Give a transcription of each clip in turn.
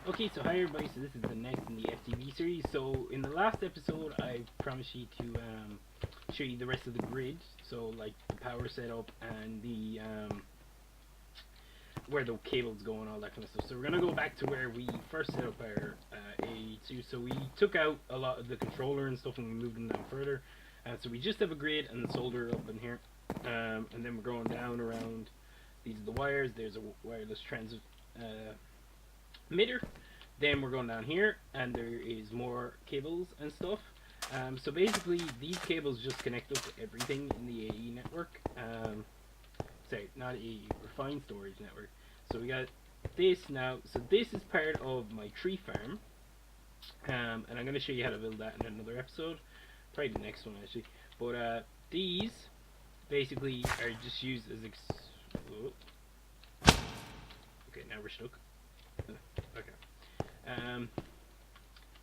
Okay, so hi everybody, so this is the next in the FTB series. So in the last episode I promised you to show you the rest of the grid, so like the power setup and the where the cables go and all that kind of stuff. So we're going to go back to where we first set up our A2. So we took out a lot of the controller and stuff and we moved them down further. So we just have a grid and the solder up in here, and then we're going down around. These are the wires. There's a wireless transmitter. Then we're going down here and there is more cables and stuff. So basically these cables just connect up to everything in the AE network. Sorry, not AE, refined storage network. So we got this now. So this is part of my tree farm, and I'm going to show you how to build that in another episode, probably the next one actually. But these basically are just used as okay, now we're stuck. Okay.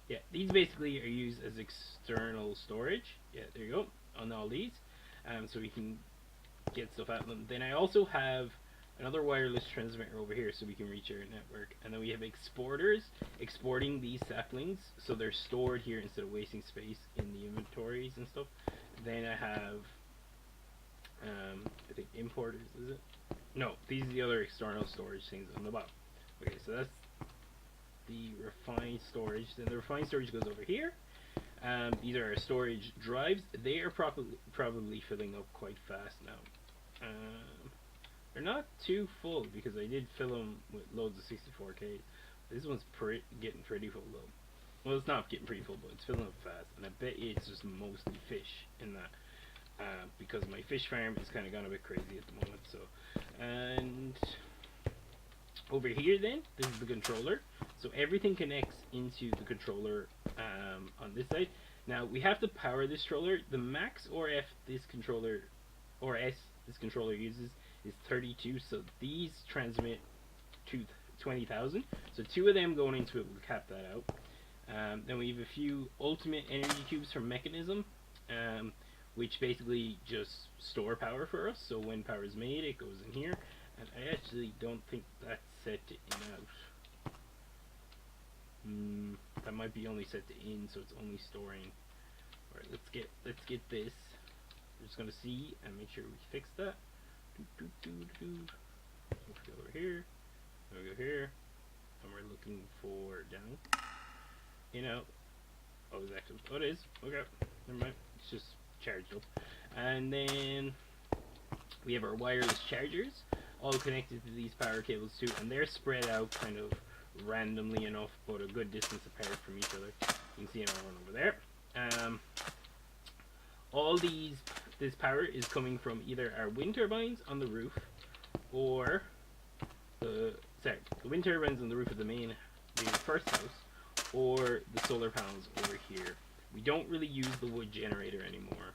Yeah, these basically are used as external storage. Yeah, there you go, on all these. So we can get stuff out of them. Then I also have another wireless transmitter over here so we can reach our network. And then we have exporters exporting these saplings so they're stored here instead of wasting space in the inventories and stuff. Then I have I think importers, is it? No, these are the other external storage things on the bottom. Okay, so that's the refined storage. Then the refined storage goes over here. These are our storage drives. They are probably filling up quite fast now. They're not too full because I did fill them with loads of 64K. This one's getting pretty full though. Well, it's not getting pretty full, but it's filling up fast. And I bet it's just mostly fish in that, because my fish farm is kind of gone a bit crazy at the moment. So, and over here then, this is the controller. So everything connects into the controller on this side. Now we have to power this controller. The max RF this controller, or S this controller uses is 32. So these transmit to 20,000. So two of them going into it will cap that out. Then we have a few ultimate energy cubes from Mechanism, which basically just store power for us. So when power is made, it goes in here. And I actually don't think that's set to in out. That might be only set to in, so it's only storing. Alright, let's get this. We're just gonna see and make sure we fix that. We'll go over here. We'll go here. And we're looking for down. In out. Oh, it's active. Oh, it is. Okay. Never mind. It's just charged up. And then we have our wireless chargers, all connected to these power cables too, and they're spread out kind of randomly enough, but a good distance apart from each other. You can see them all over there. All this power is coming from either our wind turbines on the roof, or the wind turbines on the roof of the first house, or the solar panels over here. We don't really use the wood generator anymore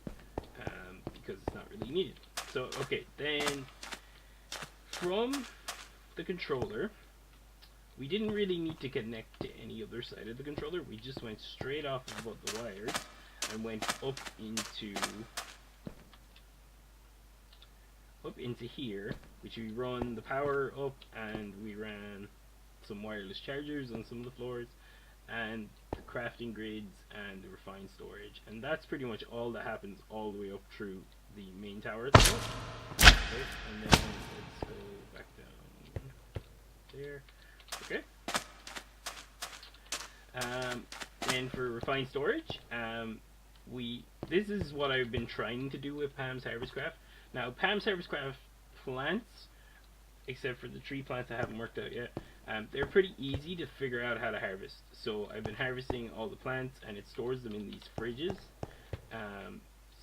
because it's not really needed. So okay, then from the controller, we didn't really need to connect to any other side of the controller. We just went straight off of about the wires and went up into here, which we run the power up, and we ran some wireless chargers on some of the floors, and the crafting grids and the refined storage. And that's pretty much all that happens all the way up through the main tower. Okay, and then let's go back down there. Okay. And for refined storage, this is what I've been trying to do with Pam's Harvestcraft. Now, Pam's Harvestcraft plants, except for the tree plants I haven't worked out yet, they're pretty easy to figure out how to harvest. So I've been harvesting all the plants, and it stores them in these fridges.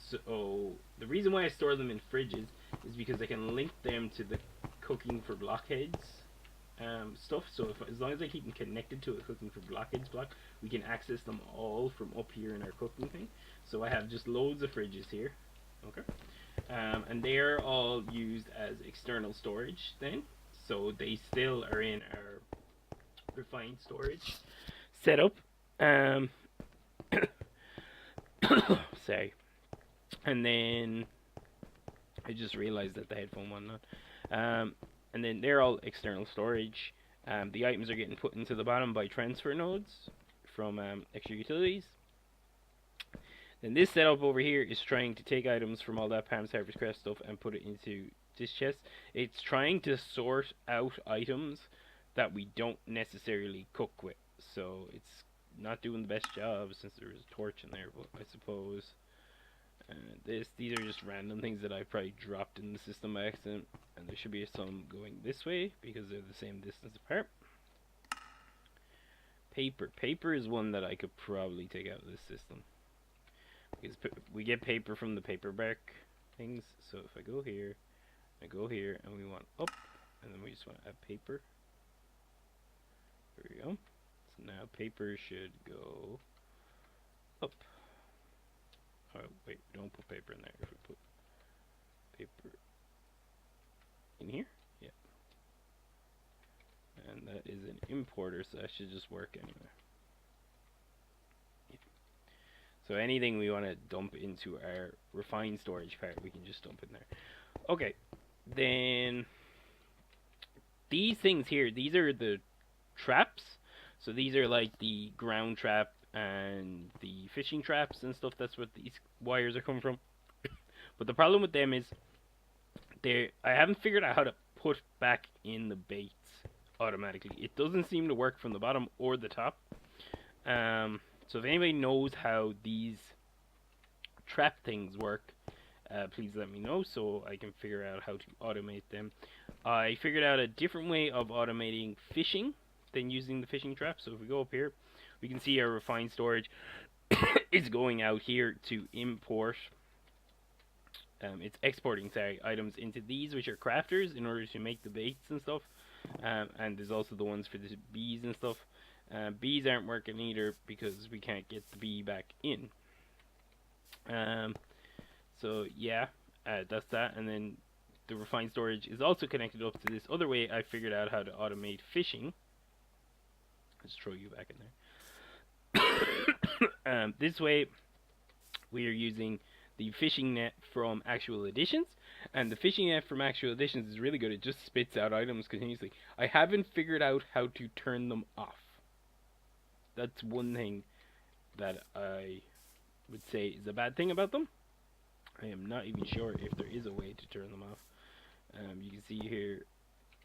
So the reason why I store them in fridges is because I can link them to the cooking for blockheads stuff. So as long as I keep them connected to a cooking for blockheads block, we can access them all from up here in our cooking thing. So I have just loads of fridges here. Okay. And they're all used as external storage then. So they still are in our refined storage setup. Sorry. And then I just realized that the headphone one not. And then they're all external storage. The items are getting put into the bottom by transfer nodes from extra utilities. Then this setup over here is trying to take items from all that Pam's Harvest Craft stuff and put it into this chest. It's trying to sort out items that we don't necessarily cook with. So it's not doing the best job since there was a torch in there, but I suppose these are just random things that I probably dropped in the system by accident, and there should be some going this way because they're the same distance apart. Paper is one that I could probably take out of this system because we get paper from the paper bark things. So if I go here, and we want up, and then we just want to add paper. There we go. So now paper should go up. Oh wait, don't put paper in there. If we put paper in here, yeah. And that is an importer, so that should just work anyway. Yeah. So anything we want to dump into our refined storage part, we can just dump in there. Okay, then these things here, these are the traps. So these are like the ground trap and the fishing traps and stuff. That's what these wires are coming from. But the problem with them is I haven't figured out how to put back in the baits automatically. It doesn't seem to work from the bottom or the top. So if anybody knows how these trap things work, please let me know so I can figure out how to automate them. I figured out a different way of automating fishing than using the fishing trap. So if we go up here, we can see our refined storage is going out here to import. It's exporting, items into these, which are crafters, in order to make the baits and stuff. And there's also the ones for the bees and stuff. Bees aren't working either because we can't get the bee back in. So yeah, that's that. And then the refined storage is also connected up to this other way. I figured out how to automate fishing. Let's throw you back in there. This way, we are using the fishing net from Actual Editions, and the fishing net from Actual Editions is really good. It just spits out items continuously. I haven't figured out how to turn them off. That's one thing that I would say is a bad thing about them. I am not even sure if there is a way to turn them off. You can see here,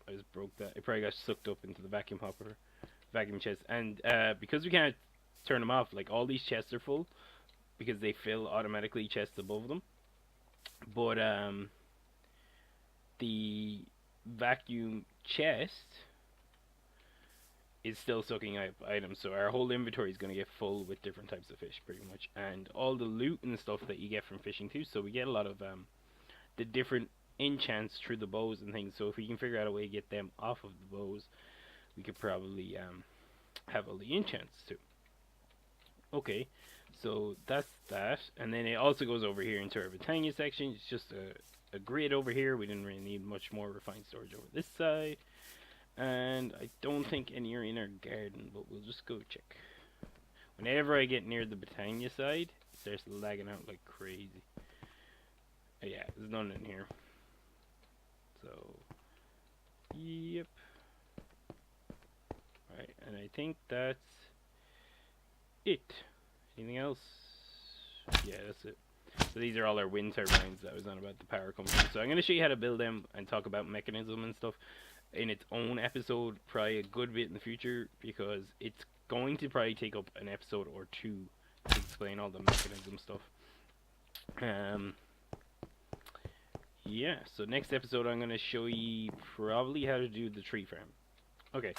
I just broke that. It probably got sucked up into the vacuum chest, and because we can't turn them off, like all these chests are full because they fill automatically chests above them, but the vacuum chest is still sucking up items, so our whole inventory is going to get full with different types of fish pretty much, and all the loot and stuff that you get from fishing too. So we get a lot of the different enchants through the bows and things. So if we can figure out a way to get them off of the bows, we could probably have all the enchants too. Okay, so that's that, and then it also goes over here into our Britannia section. It's just a grid over here. We didn't really need much more refined storage over this side, and I don't think any are in our garden, but we'll just go check. Whenever I get near the Britannia side, it starts lagging out like crazy. Yeah, there's none in here. So, yep. Right, and I think that's it. Anything else? Yeah, that's it. So these are all our wind turbines that I was on about the power company. So I'm going to show you how to build them and talk about mechanism and stuff in its own episode, probably a good bit in the future, because it's going to probably take up an episode or two to explain all the mechanism stuff. Yeah, so next episode I'm going to show you probably how to do the tree farm. Okay,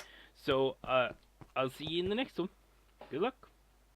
so I'll see you in the next one. Good luck.